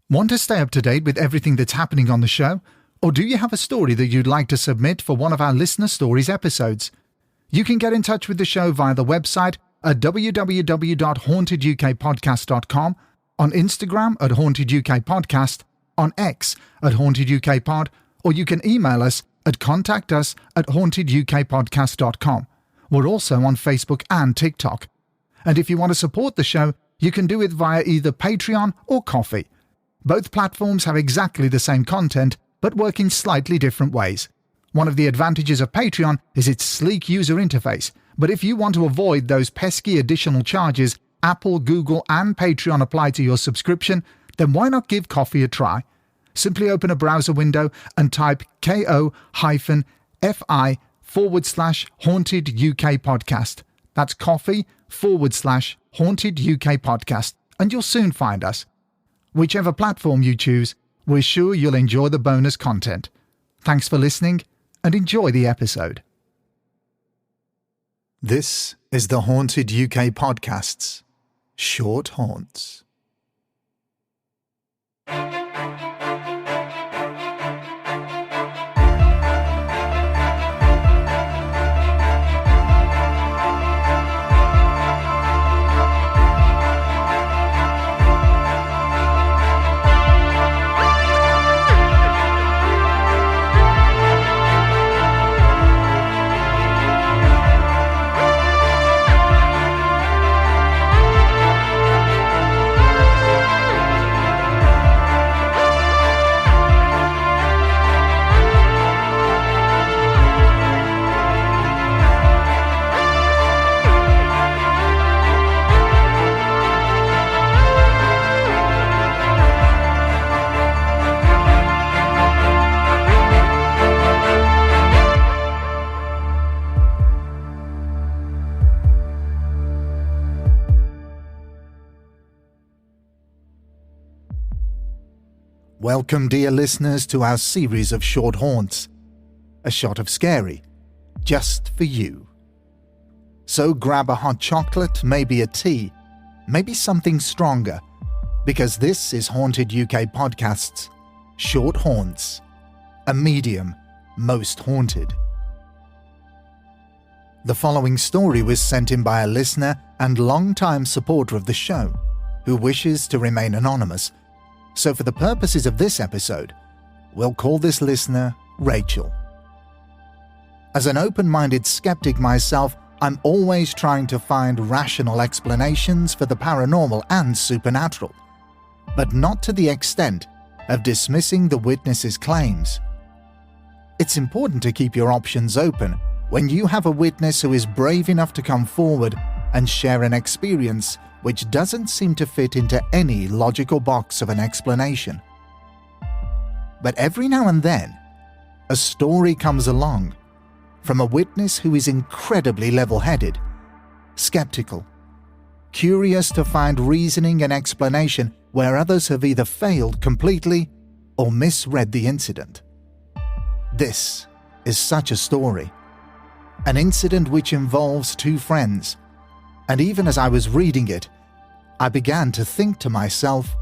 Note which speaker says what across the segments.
Speaker 1: Want to stay up to date with everything that's happening on the show? Or do you have a story that you'd like to submit for one of our Listener Stories episodes? You can get in touch with the show via the website at www.hauntedukpodcast.com, on Instagram at hauntedukpodcast, on X at hauntedukpod, or you can email us at contactus@hauntedukpodcast.com. We're also on Facebook and TikTok. And if you want to support the show, you can do it via either Patreon or Ko-fi. Both platforms have exactly the same content, but work in slightly different ways. One of the advantages of Patreon is its sleek user interface, but if you want to avoid those pesky additional charges Apple, Google, and Patreon apply to your subscription, then why not give Ko-fi a try? Simply open a browser window and type ko-fi/Haunted UK Podcast. That's Ko-fi/Haunted UK Podcast, and you'll soon find us. Whichever platform you choose, we're sure you'll enjoy the bonus content. Thanks for listening, and enjoy the episode. This is the Haunted UK Podcast's Short Haunts. Welcome, dear listeners, to our series of short haunts. A shot of scary, just for you. So grab a hot chocolate, maybe a tea, maybe something stronger, because this is Haunted UK Podcast's Short Haunts, a medium most haunted. The following story was sent in by a listener and long-time supporter of the show, who wishes to remain anonymous. So for the purposes of this episode, we'll call this listener Rachael. As an open-minded skeptic myself, I'm always trying to find rational explanations for the paranormal and supernatural, but not to the extent of dismissing the witness's claims. It's important to keep your options open when you have a witness who is brave enough to come forward and share an experience which doesn't seem to fit into any logical box of an explanation. But every now and then, a story comes along from a witness who is incredibly level-headed, skeptical, curious to find reasoning and explanation where others have either failed completely or misread the incident. This is such a story, an incident which involves two friends, and even as I was reading it, I began to think to myself,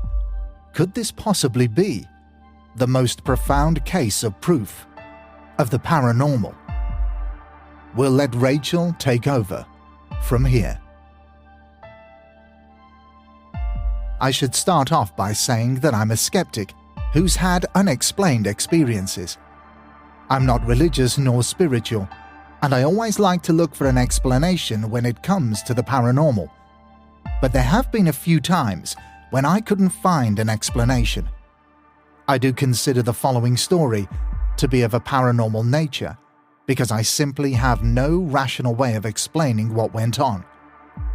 Speaker 1: could this possibly be the most profound case of proof of the paranormal? We'll let Rachael take over from here. I should start off by saying that I'm a skeptic who's had unexplained experiences. I'm not religious nor spiritual, and I always like to look for an explanation when it comes to the paranormal. But there have been a few times when I couldn't find an explanation. I do consider the following story to be of a paranormal nature because I simply have no rational way of explaining what went on,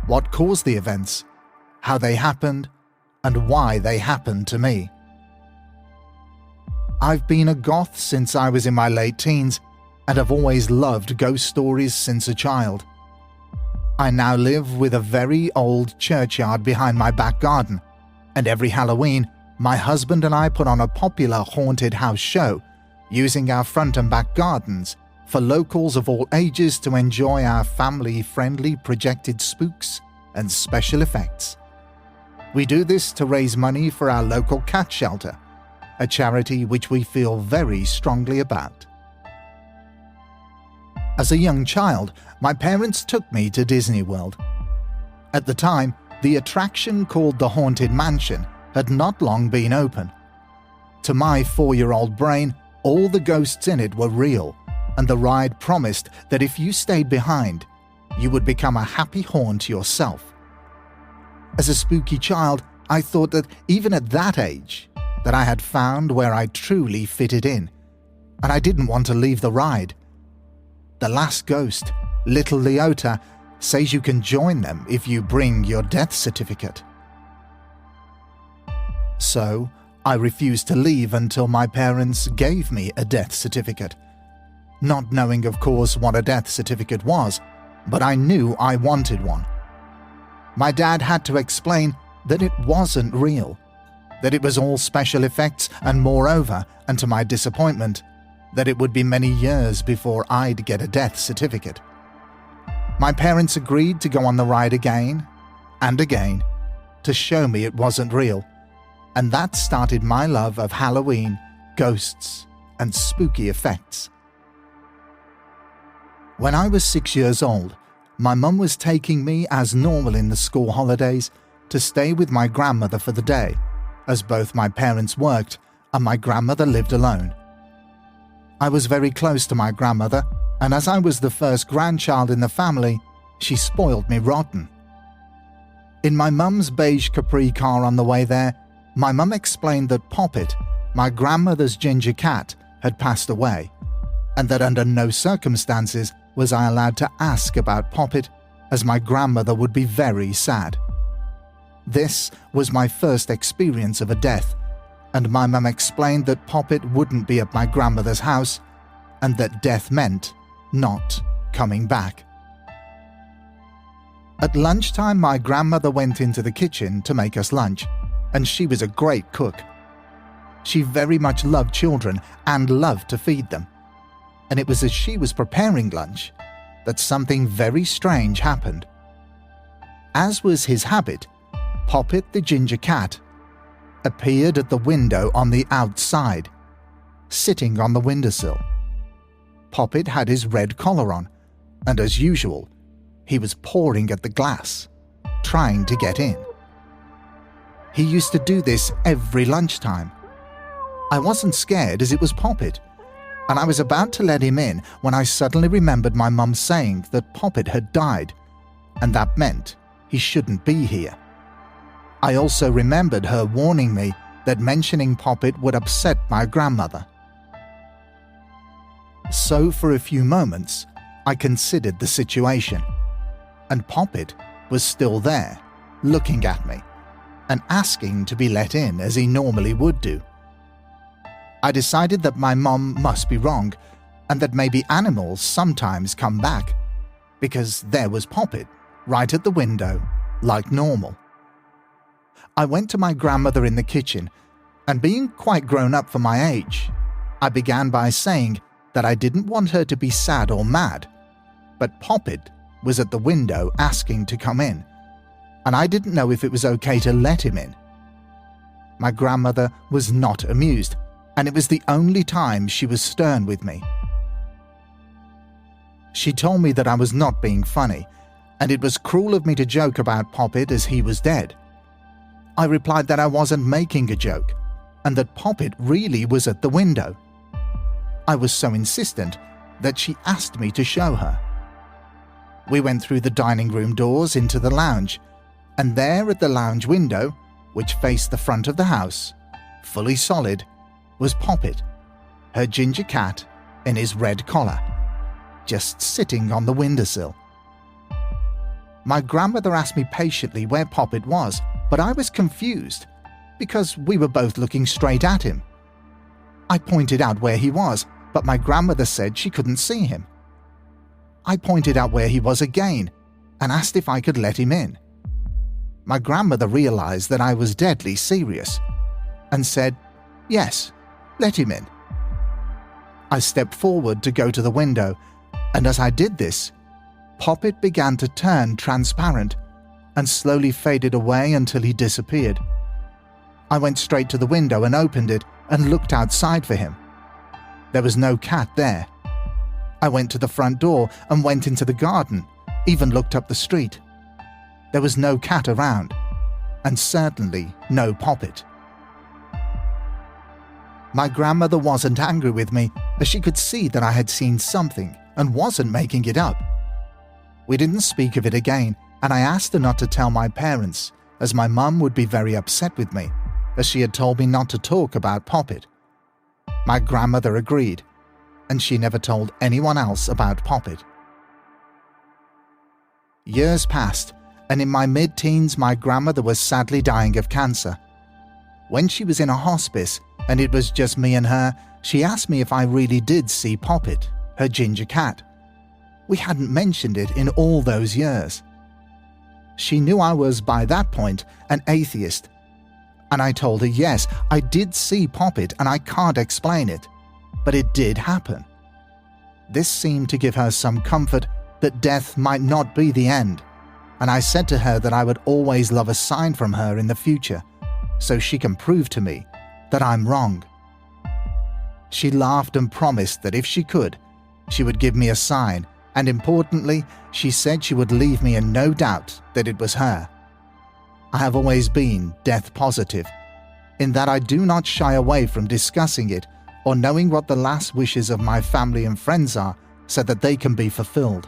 Speaker 1: what caused the events, how they happened, and why they happened to me. I've been a goth since I was in my late teens and have always loved ghost stories since a child. I now live with a very old churchyard behind my back garden, and every Halloween, my husband and I put on a popular haunted house show using our front and back gardens for locals of all ages to enjoy our family-friendly projected spooks and special effects. We do this to raise money for our local cat shelter, a charity which we feel very strongly about. As a young child, my parents took me to Disney World. At the time, the attraction called the Haunted Mansion had not long been open. To my 4-year-old brain, all the ghosts in it were real, and the ride promised that if you stayed behind, you would become a happy haunt yourself. As a spooky child, I thought that even at that age, that I had found where I truly fitted in, and I didn't want to leave the ride. The last ghost, Little Leota, says you can join them if you bring your death certificate. So, I refused to leave until my parents gave me a death certificate. Not knowing, of course, what a death certificate was, but I knew I wanted one. My dad had to explain that it wasn't real, that it was all special effects, and moreover, and to my disappointment, that it would be many years before I'd get a death certificate. My parents agreed to go on the ride again and again to show me it wasn't real, and that started my love of Halloween, ghosts, and spooky effects. When I was 6 years old, my mum was taking me, as normal in the school holidays, to stay with my grandmother for the day, as both my parents worked and my grandmother lived alone. I was very close to my grandmother, and as I was the first grandchild in the family, she spoiled me rotten. In my mum's beige Capri car on the way there, my mum explained that Poppet, my grandmother's ginger cat, had passed away, and that under no circumstances was I allowed to ask about Poppet, as my grandmother would be very sad. This was my first experience of a death, and my mum explained that Poppet wouldn't be at my grandmother's house, and that death meant not coming back. At lunchtime, my grandmother went into the kitchen to make us lunch, and she was a great cook. She very much loved children and loved to feed them, and it was as she was preparing lunch that something very strange happened. As was his habit, Poppet the ginger cat appeared at the window on the outside, sitting on the windowsill. Poppet had his red collar on, and as usual, he was pawing at the glass, trying to get in. He used to do this every lunchtime. I wasn't scared as it was Poppet, and I was about to let him in when I suddenly remembered my mum saying that Poppet had died, and that meant he shouldn't be here. I also remembered her warning me that mentioning Poppet would upset my grandmother. So for a few moments, I considered the situation, and Poppet was still there, looking at me, and asking to be let in as he normally would do. I decided that my mum must be wrong, and that maybe animals sometimes come back, because there was Poppet right at the window, like normal. I went to my grandmother in the kitchen, and being quite grown up for my age, I began by saying that I didn't want her to be sad or mad, but Poppet was at the window asking to come in, and I didn't know if it was okay to let him in. My grandmother was not amused, and it was the only time she was stern with me. She told me that I was not being funny, and it was cruel of me to joke about Poppet as he was dead. I replied that I wasn't making a joke, and that Poppet really was at the window. I was so insistent that she asked me to show her. We went through the dining room doors into the lounge, and there at the lounge window, which faced the front of the house, fully solid, was Poppet, her ginger cat in his red collar, just sitting on the windowsill. My grandmother asked me patiently where Poppet was, but I was confused, because we were both looking straight at him. I pointed out where he was, but my grandmother said she couldn't see him. I pointed out where he was again, and asked if I could let him in. My grandmother realized that I was deadly serious, and said, "Yes, let him in." I stepped forward to go to the window, and as I did this, Poppet began to turn transparent, and slowly faded away until he disappeared. I went straight to the window and opened it and looked outside for him. There was no cat there. I went to the front door and went into the garden, even looked up the street. There was no cat around, and certainly no Poppet. My grandmother wasn't angry with me, as she could see that I had seen something and wasn't making it up. We didn't speak of it again, and I asked her not to tell my parents, as my mum would be very upset with me, as she had told me not to talk about Poppet. My grandmother agreed, and she never told anyone else about Poppet. Years passed, and in my mid-teens my grandmother was sadly dying of cancer. When she was in a hospice, and it was just me and her, she asked me if I really did see Poppet, her ginger cat. We hadn't mentioned it in all those years. She knew I was, by that point, an atheist, and I told her yes, I did see Poppet and I can't explain it, but it did happen. This seemed to give her some comfort that death might not be the end, and I said to her that I would always love a sign from her in the future, so she can prove to me that I'm wrong. She laughed and promised that if she could, she would give me a sign, and importantly, she said she would leave me in no doubt that it was her. I have always been death positive, in that I do not shy away from discussing it or knowing what the last wishes of my family and friends are so that they can be fulfilled.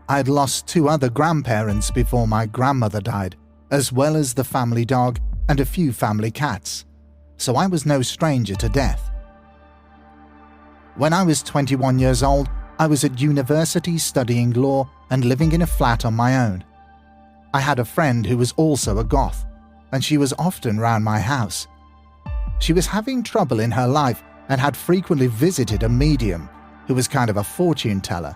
Speaker 1: I had lost 2 other grandparents before my grandmother died, as well as the family dog and a few family cats, so I was no stranger to death. When I was 21 years old, I was at university studying law and living in a flat on my own. I had a friend who was also a goth, and she was often round my house. She was having trouble in her life and had frequently visited a medium who was kind of a fortune teller.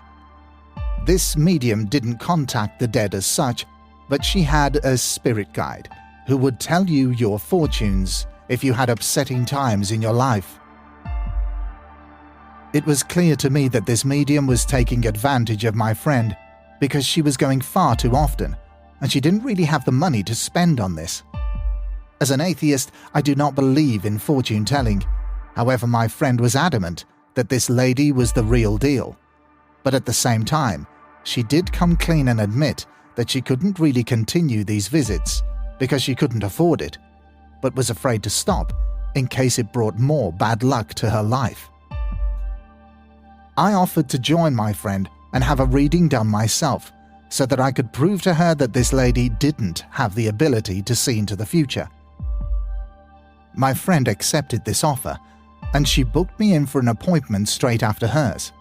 Speaker 1: This medium didn't contact the dead as such, but she had a spirit guide who would tell you your fortunes if you had upsetting times in your life. It was clear to me that this medium was taking advantage of my friend because she was going far too often, and she didn't really have the money to spend on this. As an atheist, I do not believe in fortune telling. However, my friend was adamant that this lady was the real deal. But at the same time, she did come clean and admit that she couldn't really continue these visits because she couldn't afford it, but was afraid to stop in case it brought more bad luck to her life. I offered to join my friend and have a reading done myself so that I could prove to her that this lady didn't have the ability to see into the future. My friend accepted this offer, and she booked me in for an appointment straight after hers.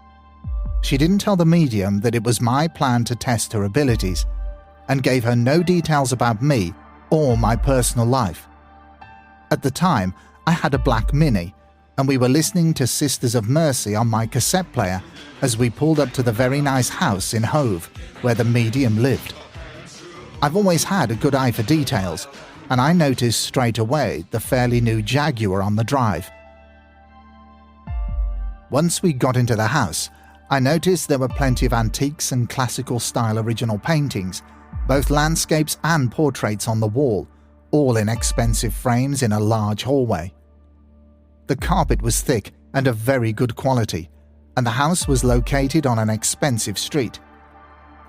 Speaker 1: She didn't tell the medium that it was my plan to test her abilities, and gave her no details about me or my personal life. At the time, I had a black Mini, and we were listening to Sisters of Mercy on my cassette player as we pulled up to the very nice house in Hove, where the medium lived. I've always had a good eye for details, and I noticed straight away the fairly new Jaguar on the drive. Once we got into the house, I noticed there were plenty of antiques and classical-style original paintings, both landscapes and portraits on the wall, all in expensive frames in a large hallway. The carpet was thick and of very good quality, and the house was located on an expensive street.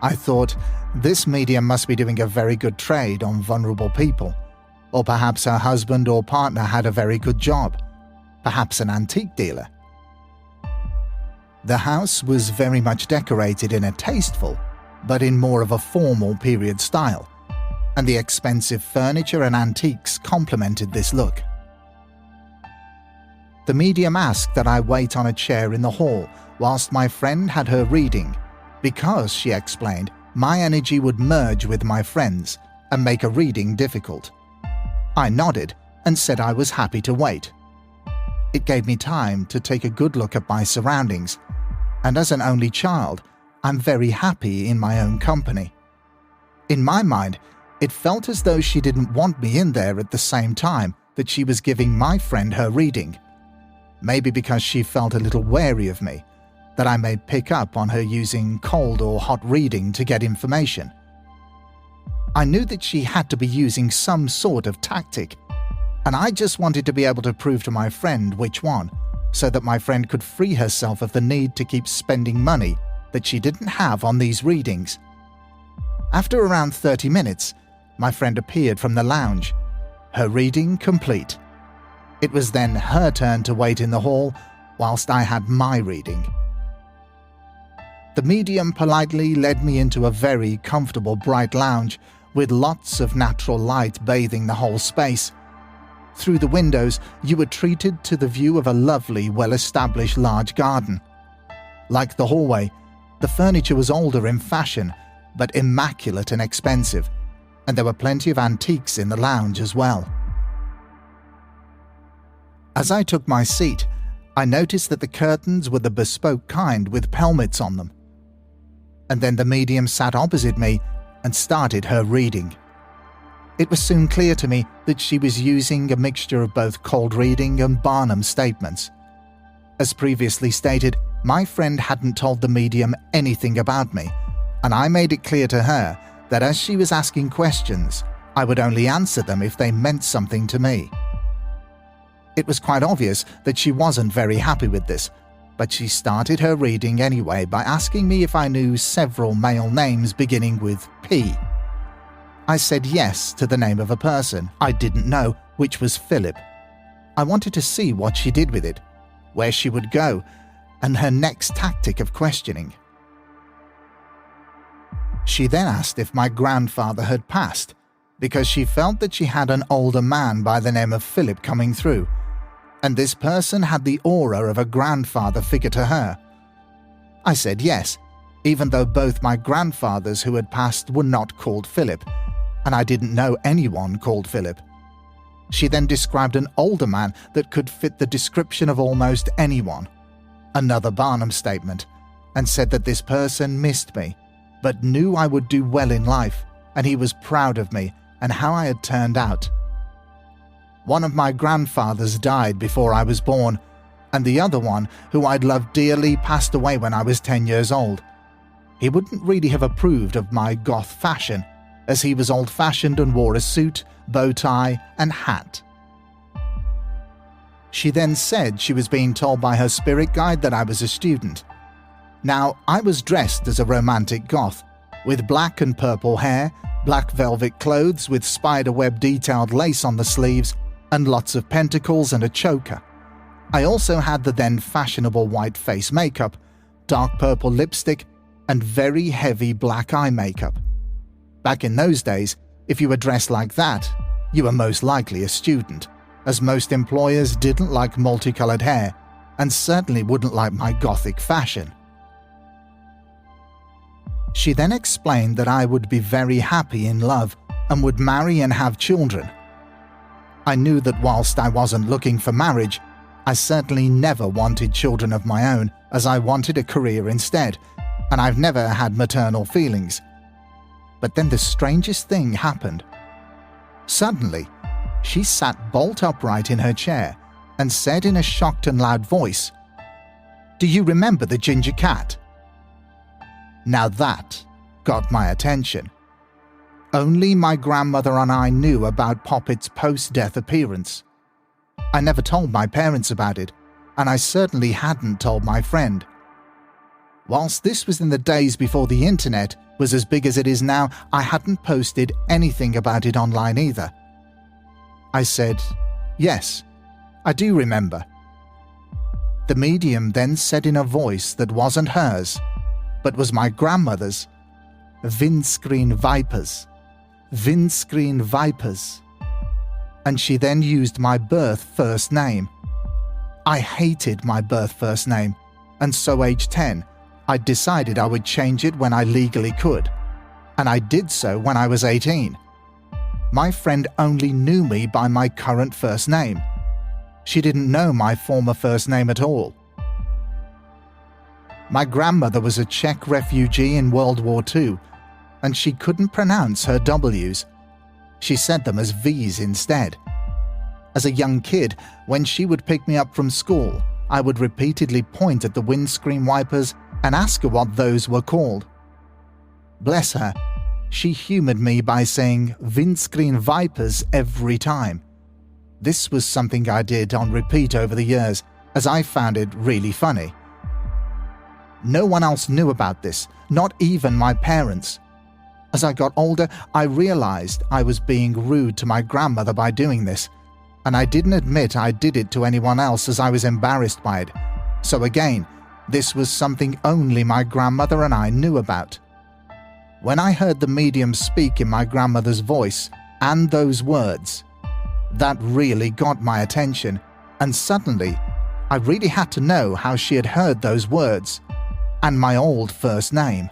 Speaker 1: I thought, this medium must be doing a very good trade on vulnerable people, or perhaps her husband or partner had a very good job, perhaps an antique dealer. The house was very much decorated in a tasteful, but in more of a formal period style, and the expensive furniture and antiques complemented this look. The medium asked that I wait on a chair in the hall whilst my friend had her reading, because, she explained, my energy would merge with my friend's and make a reading difficult. I nodded and said I was happy to wait. It gave me time to take a good look at my surroundings, and as an only child, I'm very happy in my own company. In my mind, it felt as though she didn't want me in there at the same time that she was giving my friend her reading. Maybe because she felt a little wary of me, that I may pick up on her using cold or hot reading to get information. I knew that she had to be using some sort of tactic, and I just wanted to be able to prove to my friend which one, so that my friend could free herself of the need to keep spending money that she didn't have on these readings. After around 30 minutes, my friend appeared from the lounge, her reading complete. It was then her turn to wait in the hall whilst I had my reading. The medium politely led me into a very comfortable bright lounge with lots of natural light bathing the whole space. Through the windows, you were treated to the view of a lovely, well-established large garden. Like the hallway, the furniture was older in fashion, but immaculate and expensive, and there were plenty of antiques in the lounge as well. As I took my seat, I noticed that the curtains were the bespoke kind with pelmets on them. And then the medium sat opposite me and started her reading. It was soon clear to me that she was using a mixture of both cold reading and Barnum statements. As previously stated, my friend hadn't told the medium anything about me, and I made it clear to her that as she was asking questions, I would only answer them if they meant something to me. It was quite obvious that she wasn't very happy with this, but she started her reading anyway by asking me if I knew several male names beginning with P. I said yes to the name of a person I didn't know, which was Philip. I wanted to see what she did with it, where she would go, and her next tactic of questioning. She then asked if my grandfather had passed, because she felt that she had an older man by the name of Philip coming through, and this person had the aura of a grandfather figure to her. I said yes, even though both my grandfathers who had passed were not called Philip, and I didn't know anyone called Philip. She then described an older man that could fit the description of almost anyone, another Barnum statement, and said that this person missed me, but knew I would do well in life, and he was proud of me and how I had turned out. One of my grandfathers died before I was born, and the other one, who I'd loved dearly, passed away when I was 10 years old. He wouldn't really have approved of my goth fashion, as he was old-fashioned and wore a suit, bow tie, and hat. She then said she was being told by her spirit guide that I was a student. Now, I was dressed as a romantic goth, with black and purple hair, black velvet clothes with spiderweb detailed lace on the sleeves, and lots of pentacles and a choker. I also had the then fashionable white face makeup, dark purple lipstick, and very heavy black eye makeup. Back in those days, if you were dressed like that, you were most likely a student, as most employers didn't like multicolored hair, and certainly wouldn't like my gothic fashion. She then explained that I would be very happy in love and would marry and have children. I knew that whilst I wasn't looking for marriage, I certainly never wanted children of my own, as I wanted a career instead, and I've never had maternal feelings. But then the strangest thing happened. Suddenly, she sat bolt upright in her chair and said in a shocked and loud voice, "Do you remember the ginger cat?" Now that got my attention. Only my grandmother and I knew about Poppet's post-death appearance. I never told my parents about it, and I certainly hadn't told my friend. Whilst this was in the days before the internet was as big as it is now, I hadn't posted anything about it online either. I said, "Yes, I do remember." The medium then said in a voice that wasn't hers, but was my grandmother's, "Windscreen vipers, windscreen vipers." And she then used my birth first name. I hated my birth first name, and so age 10, I decided I would change it when I legally could, and I did so when I was 18. My friend only knew me by my current first name. She didn't know my former first name at all. My grandmother was a Czech refugee in World War II, and she couldn't pronounce her W's. She said them as V's instead. As a young kid, when she would pick me up from school, I would repeatedly point at the windscreen wipers and ask her what those were called. Bless her, she humoured me by saying windscreen vipers every time. This was something I did on repeat over the years, as I found it really funny. No one else knew about this, not even my parents. As I got older, I realised I was being rude to my grandmother by doing this, and I didn't admit I did it to anyone else as I was embarrassed by it. So again, this was something only my grandmother and I knew about. When I heard the medium speak in my grandmother's voice and those words, that really got my attention, and suddenly I really had to know how she had heard those words and my old first name.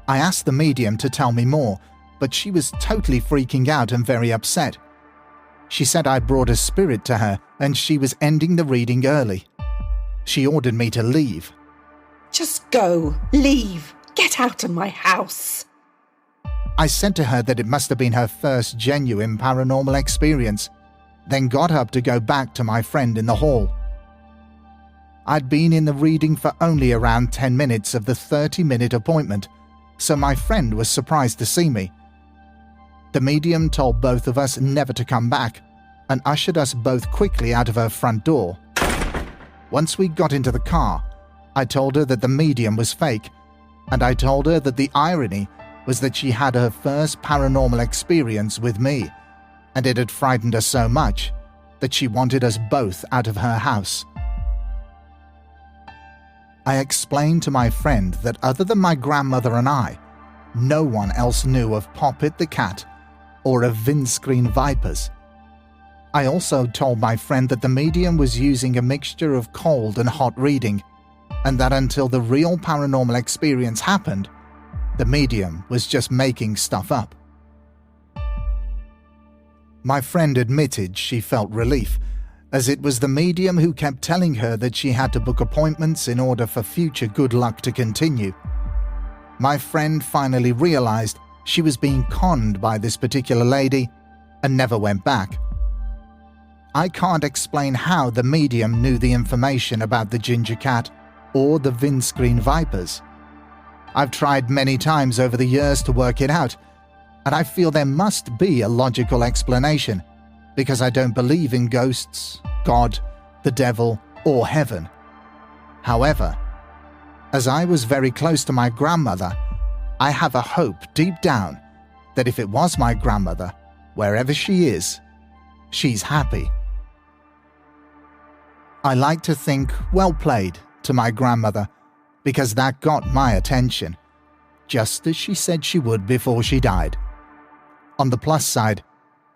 Speaker 1: I asked the medium to tell me more, but she was totally freaking out and very upset. She said I brought a spirit to her and she was ending the reading early. She ordered me to leave.
Speaker 2: Just go, leave, get out of my house.
Speaker 1: I said to her that it must have been her first genuine paranormal experience, then got up to go back to my friend in the hall. I'd been in the reading for only around 10 minutes of the 30-minute appointment, so my friend was surprised to see me. The medium told both of us never to come back and ushered us both quickly out of her front door. Once we got into the car, I told her that the medium was fake, and I told her that the irony was that she had her first paranormal experience with me, and it had frightened her so much that she wanted us both out of her house. I explained to my friend that other than my grandmother and I, no one else knew of Poppet the cat or of windscreen vipers. I also told my friend that the medium was using a mixture of cold and hot reading, and that until the real paranormal experience happened, the medium was just making stuff up. My friend admitted she felt relief, as it was the medium who kept telling her that she had to book appointments in order for future good luck to continue. My friend finally realized she was being conned by this particular lady and never went back. I can't explain how the medium knew the information about the ginger cat or the windscreen vipers. I've tried many times over the years to work it out, and I feel there must be a logical explanation, because I don't believe in ghosts, God, the devil, or heaven. However, as I was very close to my grandmother, I have a hope deep down that if it was my grandmother, wherever she is, she's happy. I like to think well played to my grandmother, because that got my attention, just as she said she would before she died. On the plus side,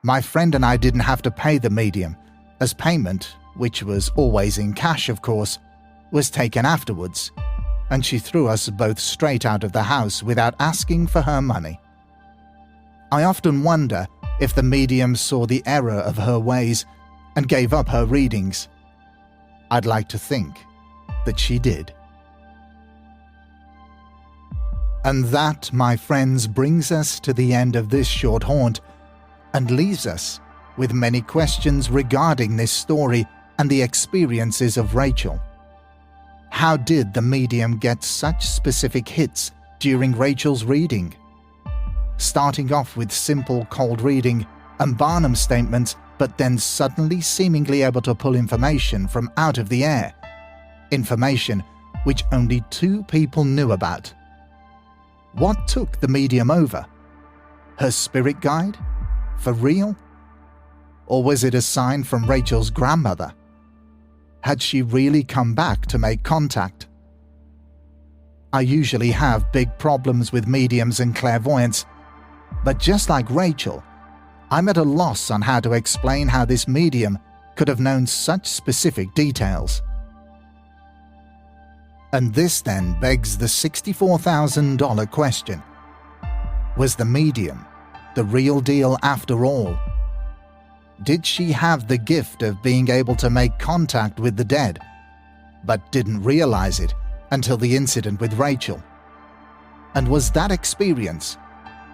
Speaker 1: my friend and I didn't have to pay the medium, as payment, which was always in cash of course, was taken afterwards, and she threw us both straight out of the house without asking for her money. I often wonder if the medium saw the error of her ways and gave up her readings. I'd like to think that she did. And that, my friends, brings us to the end of this short haunt and leaves us with many questions regarding this story and the experiences of Rachael. How did the medium get such specific hits during Rachael's reading? Starting off with simple cold reading and Barnum statements, but then suddenly seemingly able to pull information from out of the air. Information which only 2 people knew about. What took the medium over? Her spirit guide? For real? Or was it a sign from Rachael's grandmother? Had she really come back to make contact? I usually have big problems with mediums and clairvoyance, but just like Rachael, I'm at a loss on how to explain how this medium could have known such specific details. And this then begs the $64,000 question. Was the medium the real deal after all? Did she have the gift of being able to make contact with the dead, but didn't realize it until the incident with Rachael? And was that experience,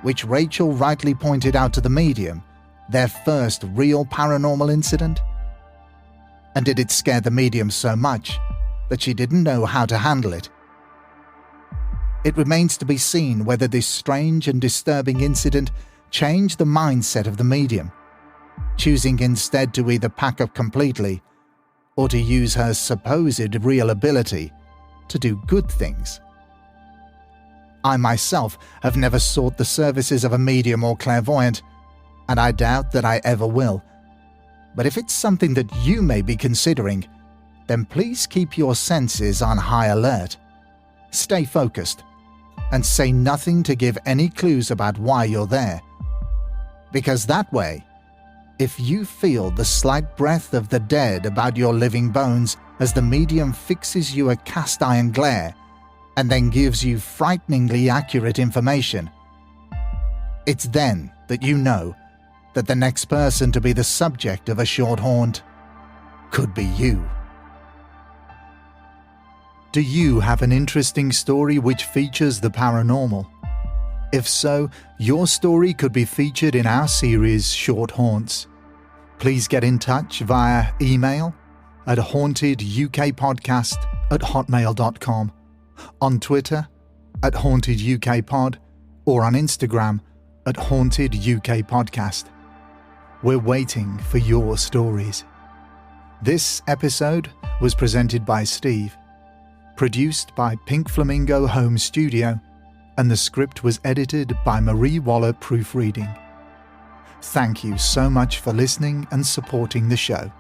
Speaker 1: which Rachael rightly pointed out to the medium, their first real paranormal incident? And did it scare the medium so much that she didn't know how to handle it? It remains to be seen whether this strange and disturbing incident changed the mindset of the medium, choosing instead to either pack up completely or to use her supposed real ability to do good things. I myself have never sought the services of a medium or clairvoyant, and I doubt that I ever will. But if it's something that you may be considering, then please keep your senses on high alert. Stay focused, and say nothing to give any clues about why you're there. Because that way, if you feel the slight breath of the dead about your living bones as the medium fixes you a cast iron glare and then gives you frighteningly accurate information, it's then that you know that the next person to be the subject of a short haunt could be you. Do you have an interesting story which features the paranormal? If so, your story could be featured in our series Short Haunts. Please get in touch via email at hauntedukpodcast@hotmail.com, on Twitter @hauntedukpod, or on Instagram @hauntedukpodcast. We're waiting for your stories. This episode was presented by Steve, produced by Pink Flamingo Home Studio, and the script was edited by Marie Waller Proofreading. Thank you so much for listening and supporting the show.